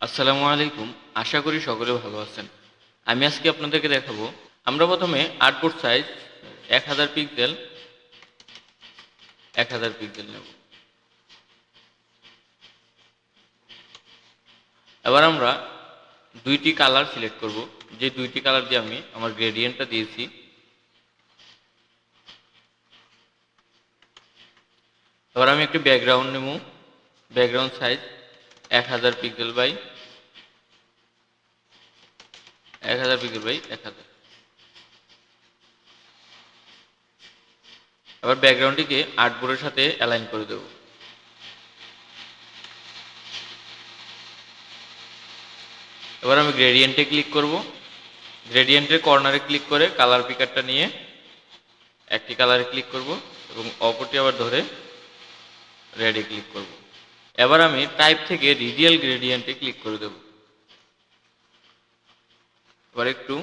আসসালামু আলাইকুম। আশা করি সকলে ভালো আছেন। আমি আজকে আপনাদেরকে দেখাবো। আমরা প্রথমে আর্টবোর্ড সাইজ 1000 পিক্সেল 1000 পিক্সেল নেব। এবার আমরা দুইটি কালার সিলেক্ট করব। যে দুইটি কালার দিয়ে আমি আমার গ্রেডিয়েন্টটা দিয়েছি। এবার আমি একটি ব্যাকগ্রাউন্ড নেব। Background size 1000 pixel by 1000 pixel by 1000। এবার ব্যাকগ্রাউন্ডটিকে আর্টবোর্ডের সাথে অ্যালাইন করে দেব। এবার আমি গ্রেডিয়েন্টে ক্লিক করব। গ্রেডিয়েন্টের কর্নারে ক্লিক করে কালার পিকারটা নিয়ে একটি কালারে ক্লিক করব এবং অপরটি আবার ধরে রেডে ক্লিক করব। এবার আমি টাইপ থেকে রেডিয়াল গ্রেডিয়েন্টে ক্লিক করে দেব। এবার একটু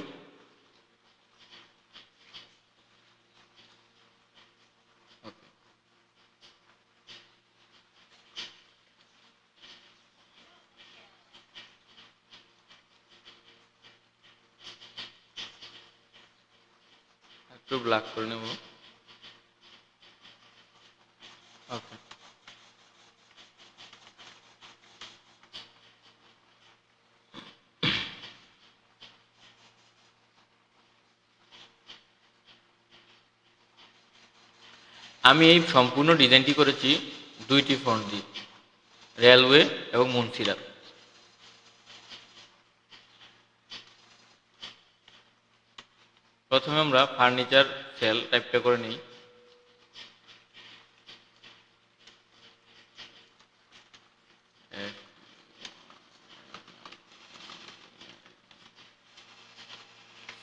ব্ল্যাক করে নেব। ওকে, আমি এই সম্পূর্ণ ডিজাইনটি করেছি দুইটি ফন্ট দিয়ে, রেলওয়ে এবং মুন্সিরাত। প্রথমে আমরা ফার্নিচার সেল টাইপটা করে নিই।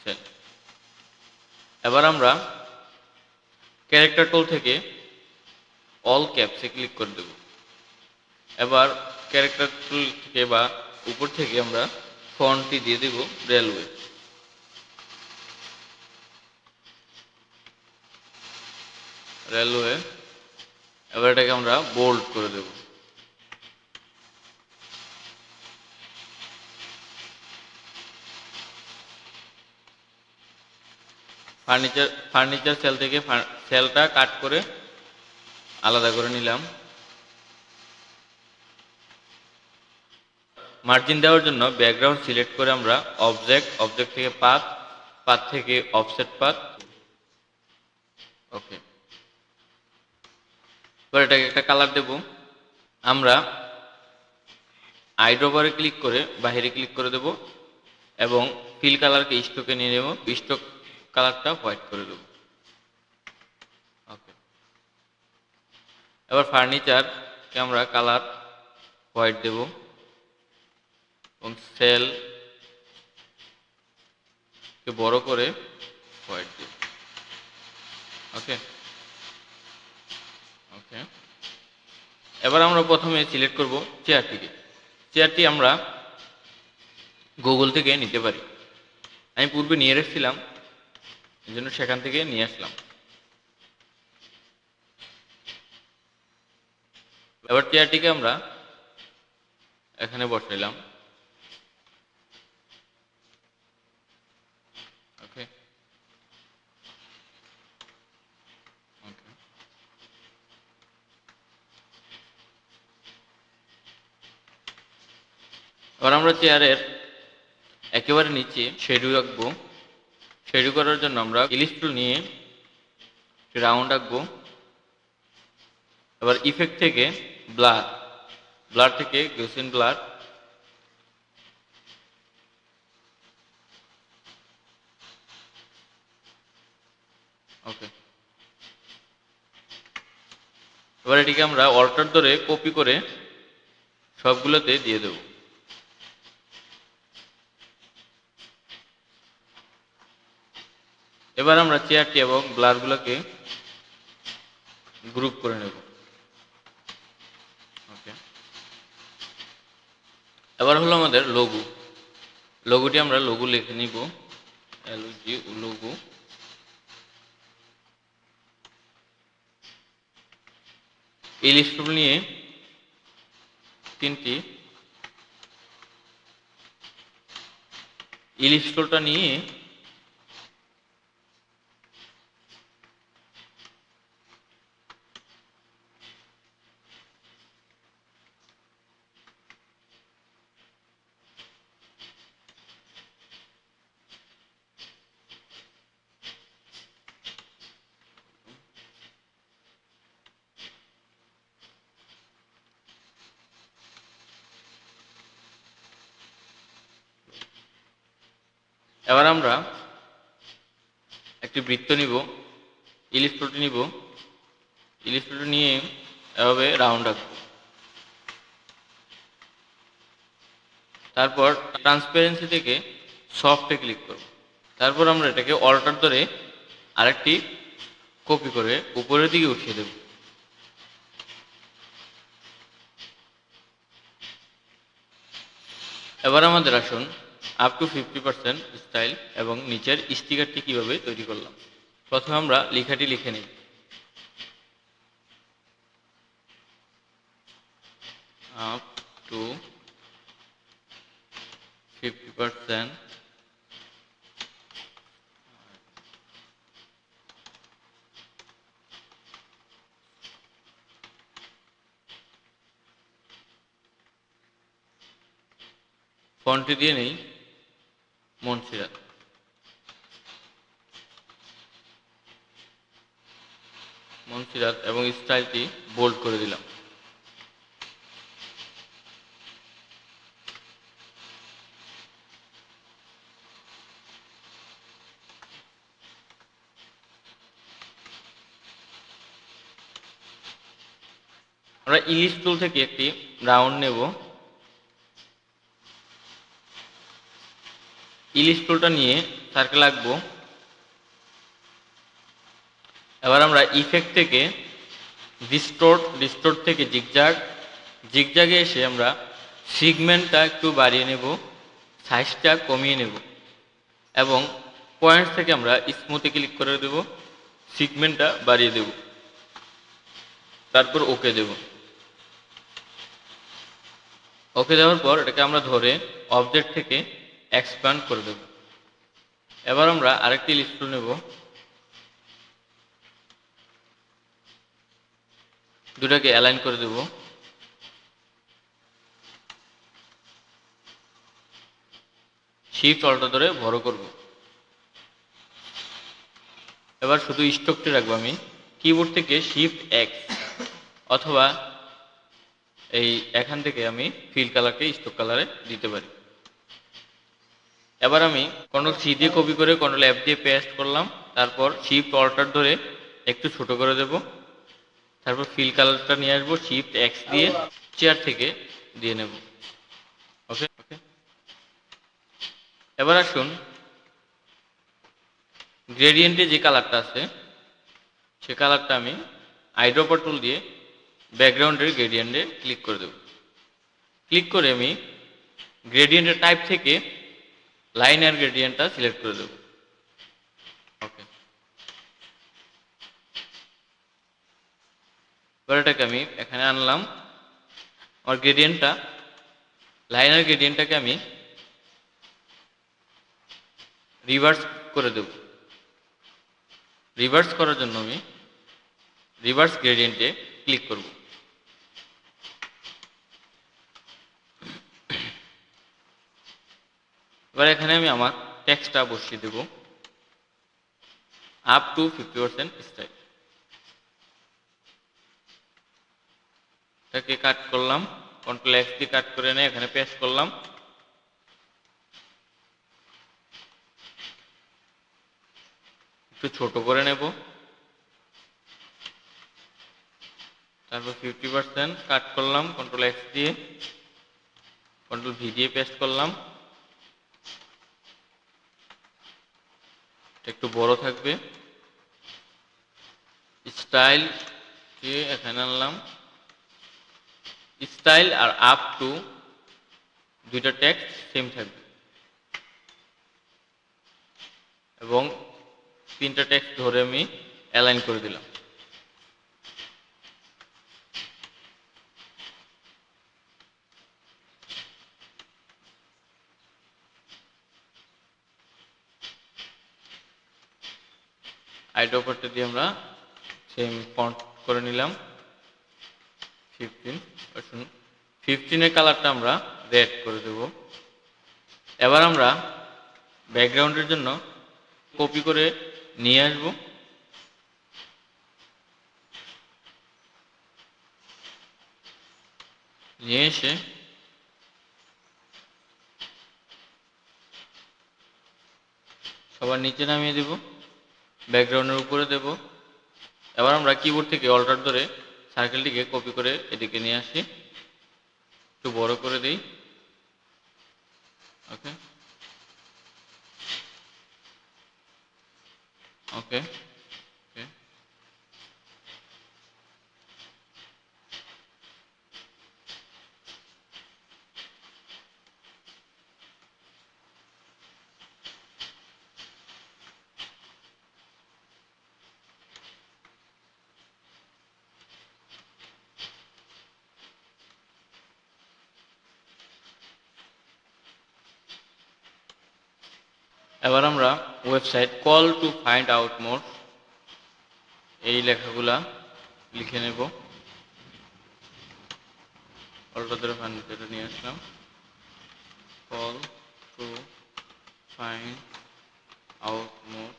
সেল। এবার আমরা ক্যারেক্টার টুল থেকে অল ক্যাপসে ক্লিক করে দেব। এবার ক্যারেক্টার টুল থেকে বা উপর থেকে আমরা ফন্টটি দিয়ে দেব রেলওয়ে। রেলওয়ে। এবার এটাকে আমরা বোল্ড করে দেব। ফার্নিচার সেল থেকে সেলটা কাট করে আলাদা করে নিলাম। মার্জিন দেওয়ার জন্য ব্যাকগ্রাউন্ড সিলেক্ট করে আমরা অবজেক্ট থেকে পাথ থেকে অফসেট পাথ। ওকে, এবার এটাকে একটা কালার দেব। আমরা আইড্রপারে ক্লিক করে বাহিরে ক্লিক করে দেব এবং ফিল কালারকে স্ট্রোকে নিয়ে নেব। স্ট্রোক কালারটা হোয়াইট করে দেব। ওকে, এবার ফার্নিচারকে আমরা কালার হোয়াইট দেব এবং সেলকে বড় করে হোয়াইট দেব। ওকে ওকে, এবার আমরা প্রথমে সিলেক্ট করব চেয়ারটিকে। চেয়ারটি আমরা গুগল থেকে নিতে পারি। আমি পূর্বে নিয়ে রেখেছিলাম, এই জন্য সেখান থেকে নিয়ে আসলাম। এবার চেয়ারটিকে আমরা এখানে বসাইলাম। ওকে ওকে, এবার আমরা চেয়ারের একেবারে নিচে শেডো আঁকবো। শেডো করার জন্য আমরা ইলিশ টুল নিয়ে রাউন্ড আঁকবো। এবার ইফেক্ট থেকে ব্লার থেকে গসিয়ান ব্লার। ওকে, এবার এটিকে আমরা অল্টার ধরে কপি করে সবগুলোতে দিয়ে দেব। এবার আমরা চেয়ারটি এবং ব্লারগুলোকে গ্রুপ করে নেব। ওকে, এবার হলো আমাদের লোগোটি আমরা লোগো লিখে নিব। LG logo. ইলিশ টুল নিয়ে তিনটি ইলিশ টুলটা নিয়ে এবার আমরা একটি বৃত্ত নিব, ইলিশ টুলটি নিব, ইলিশ টুলটি নিয়ে এভাবে রাউন্ড রাখবো। তারপর ট্রান্সপারেন্সি থেকে সফটে ক্লিক করব। তারপর আমরা এটাকে অল্টার ধরে আরেকটি কপি করে উপরের দিকে উঠিয়ে দেব। এবার আমাদের আসুন আপ টু 50% স্টাইল এবং নিচের স্টিকারটি কিভাবে তৈরি করলাম। প্রথমে আমরা লেখাটি লিখে নিই। আপ টু 50% ফন্টটি দিয়ে নেই মনসিরাত। মনসিরাত এবং স্টাইলটি বোল্ড করে দিলাম। আমরা ইলিশ টুল থেকে একটি রাউন্ড নেব। ইলিশ টুলটা নিয়ে সার্কেল আঁকবো। এবার আমরা ইফেক্ট থেকে ডিস্টোর্ট থেকে জিগজ্যাগে এসে আমরা সিগমেন্টটা একটু বাড়িয়ে নেব, সাইজটা কমিয়ে নেব এবং পয়েন্টস থেকে আমরা স্মুথে ক্লিক করে দেব, সিগমেন্টটা বাড়িয়ে দেব, তারপর ওকে দেব। ওকে দেওয়ার পর এটাকে আমরা ধরে অবজেক্ট থেকে এক্সপ্যান্ড করে দেব। এবার আমরা আরেকটি লিস্ট টুল নেব, দুটাকে অ্যালাইন করে দেব। শিফট অল্টার ধরে বড় করব। এবার শুধু স্টকটি রাখবো আমি। কিবোর্ড থেকে শিফট এক্স অথবা এই এখান থেকে আমি ফিল কালারকে স্টক কালারে দিতে পারি। এবার আমি কন্ট্রোল সি দিয়ে কপি করে কন্ট্রোল এফ দিয়ে পেস্ট করলাম। তারপর শিফট অল্টার ধরে একটু ছোট করে দেব। তারপর ফিল কালারটা নিয়ে আসবো, শিফট এক্স দিয়ে চেয়ার থেকে দিয়ে নেব। ওকে ওকে। এবার আসুন গ্রেডিয়েন্টে যে কালারটা আছে সে কালারটা আমি আইড্রপার টুল দিয়ে ব্যাকগ্রাউন্ডের গ্রেডিয়েন্টে ক্লিক করে দেব। ক্লিক করে আমি গ্রেডিয়েন্টের টাইপ থেকে লাইনার গ্রেডিয়েন্টটা সিলেক্ট করে দেব। ওকে। এবার এটাকে আমি এখানে আনলাম। আমার গ্রেডিয়েন্টটা লাইনার গ্রেডিয়েন্টটাকে আমি রিভার্স করে দেব। রিভার্স করার জন্য আমি রিভার্স গ্রেডিয়েন্টে ক্লিক করব। এবার এখানে আমি আমার টেক্সটটা বসিয়ে দেব, আপ টু 50% স্টাইল। এটাকে কাট করলাম, কন্ট্রোল এক্স দিয়ে কাট করে নিয়ে এখানে পেস্ট করলাম। একটু ছোট করে নেব। তারপর 50% কাট করলাম, কন্ট্রোল এক্স দিয়ে, কন্ট্রোল ভি দিয়ে পেস্ট করলাম। একটু বড় থাকবে। স্টাইল দিয়ে এখানে আনলাম। স্টাইল আর আপ টু দুইটা টেক্সট সেম থাকবে এবং তিনটা টেক্সট ধরে আমি অ্যালাইন করে দিলাম। হাইট অপারটা দিয়ে আমরা সেম ফন্ট করে নিলাম 15। 15 এর কালারটা আমরা রেড করে দেব। এবার আমরা ব্যাকগ্রাউন্ডের জন্য কপি করে নিয়ে আসব। নিয়ে এসে সবার নিচে নামিয়ে দেব, ব্যাকগ্রাউন্ডের উপরে দেব। এবার আমরা কিবোর্ড থেকে অল্টার ধরে সার্কেলটিকে কপি করে এদিকে নিয়ে আসি, একটু বড় করে দিই। ওকে ওকে ওকে। এবার আমরা website call to find out more এই লেখাগুলা লিখে নেব। অল্টার ধরে ফাইন্ড নিয়ে আসলাম, call to find out more.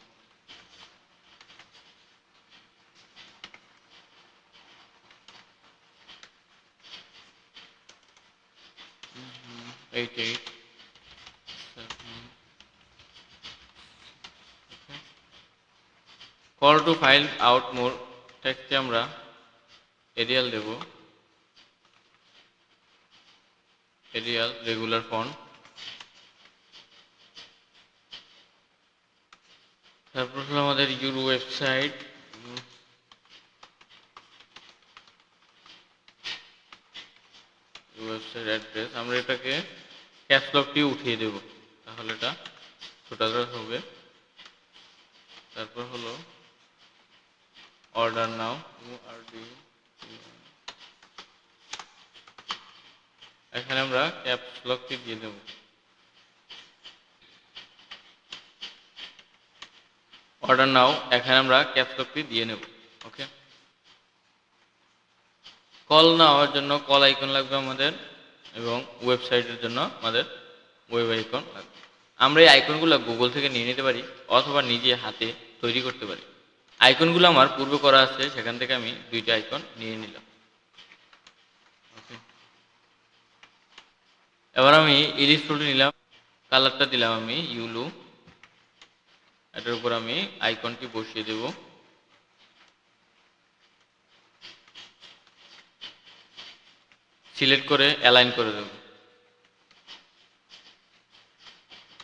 Eight eight call to find out more টেক্সটে আমরা এরিয়াল দেব, এরিয়াল রেগুলার ফন্ট। তারপর হলো আমাদের ইউর ওয়েবসাইট, ওয়েবসাইট অ্যাড্রেস। আমরা এটাকে ক্যাপস লকটি উঠিয়ে দেব, তাহলে এটা ছোটা হবে। তারপর হলো অর্ডার নাও, এখানে আমরা ক্যাপস লকটি দিয়ে দেব। অর্ডার নাও, এখানে আমরা ক্যাপস লকটি দিয়ে নেব। ওকে। কল নেওয়ার জন্য কল আইকন লাগবে আমাদের, এবং ওয়েবসাইটের জন্য আমাদের ওয়েব আইকন লাগবে। আমরা এই আইকনগুলো গুগল থেকে নিয়ে নিতে পারি, অথবা নিজে হাতে তৈরি করতে পারি। আইকনগুলো আমার পূর্বে করা আছে, সেখান থেকে আমি দুইটা আইকন নিয়ে নিলাম। ওকে। এবার আমি ইলিশ টুলটি নিলাম, কালারটা দিলাম আমি ইউলু। এটার উপর আমি আইকনটি বসিয়ে দেব। সিলেক্ট করে অ্যালাইন করে দেব,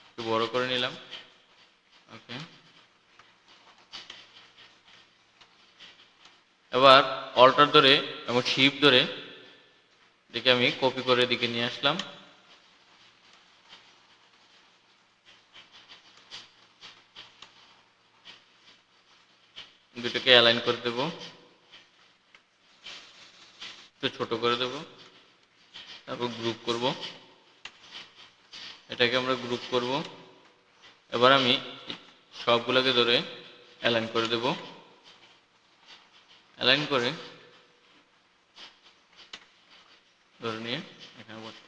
একটু বড় করে নিলাম। ওকে। এবার অল্টার ধরে এবং শিফট ধরে এদিকে আমি কপি করে এদিকে নিয়ে আসলাম। দুটোকে অ্যালাইন করে দেব, একটু ছোট করে দেব। তারপর গ্রুপ করব, এটাকে আমরা গ্রুপ করব। এবার আমি সবগুলোকে ধরে অ্যালাইন করে দেব, অ্যালাইন করে ধরে নিয়ে এখানে বসে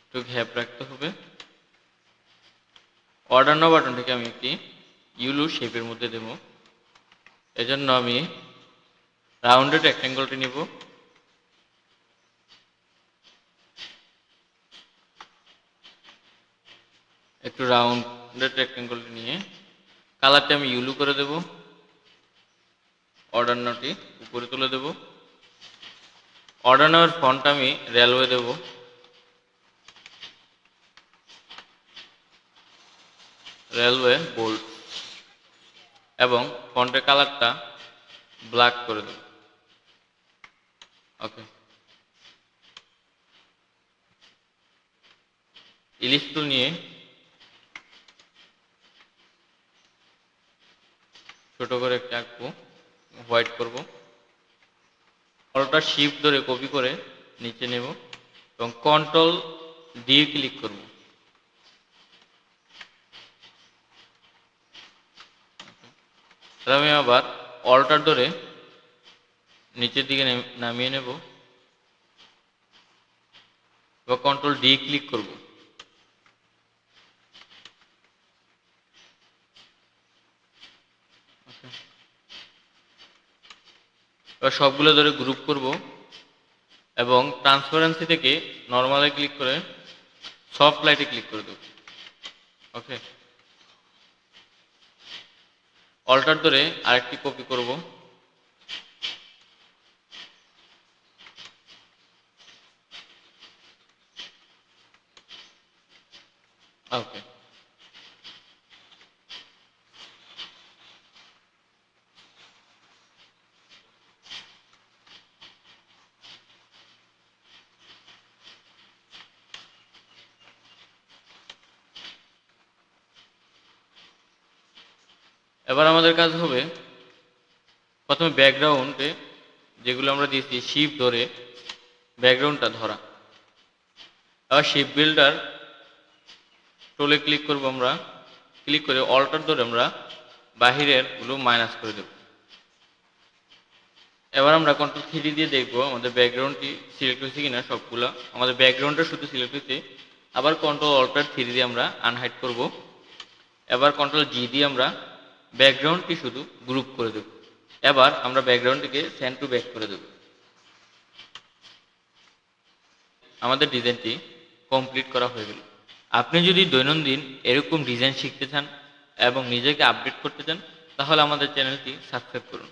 একটু গ্যাপ রাখতে হবে। অর্ডার নাও বাটন থেকে আমি একটি ইউলু শেপের মধ্যে দেব। এজন্য আমি রাউন্ডেড রেক্ট্যাঙ্গলটি নিব, একটু রাউন্ডেড রেক্ট্যাঙ্গলটি নিয়ে কালারটি আমি ইউলু করে দেব। অর্ডার নাওটি উপরে তুলে দেব। অর্ডার নাওয়ের ফন্ট আমি রেলওয়ে দেব, রেলওয়ে বোল্ড, এবং ফন্টের কালারটা ব্ল্যাক করে দেব। ওকে। ইলিশ টুল নিয়ে ছোট করে একটা আঁকবো, হোয়াইট করব। অল্টার শিফট ধরে কপি করে নিচে নেব এবং কন্ট্রোল ডি ক্লিক করব। তাহলে আমি আবার অল্টার ধরে নিচের দিকে নামিয়ে নেব বা কন্ট্রোল ডি ক্লিক করব। এবার সবগুলো ধরে গ্রুপ করব এবং ট্রান্সপারেন্সি থেকে নর্মালে ক্লিক করে সফট লাইটে ক্লিক করে দেব। ওকে, অল্টার ধরে আরেকটি কপি করব। ওকে, এবার আমাদের কাজ হবে প্রথমে ব্যাকগ্রাউন্ডে যেগুলো আমরা দিয়েছি শিফট ধরে ব্যাকগ্রাউন্ডটা ধরা। আবার শিপ বিল্ডার টুলে ক্লিক করব, আমরা ক্লিক করে অল্টার ধরে আমরা বাহিরের গুলো মাইনাস করে দেব। এবার আমরা কন্ট্রোল থ্রি দিয়ে দেখব আমাদের ব্যাকগ্রাউন্ডটি সিলেক্ট হয়েছে কিনা। সবগুলো আমাদের ব্যাকগ্রাউন্ডটা শুধু সিলেক্ট হয়েছে। আবার কন্ট্রোল অল্টার থ্রি দিয়ে আমরা আনহাইড করব। এবার কন্ট্রোল জি দিয়ে আমরা ব্যাকগ্রাউন্ডটি শুধু গ্রুপ করে দেব। এবার আমরা ব্যাকগ্রাউন্ডটিকে সেন্ড টু ব্যাক করে দেব। আমাদের ডিজাইনটি কমপ্লিট করা হয়ে গেল। আপনি যদি দৈনন্দিন এরকম ডিজাইন শিখতে চান এবং নিজেকে আপডেট করতে চান তাহলে আমাদের চ্যানেলটি সাবস্ক্রাইব করুন।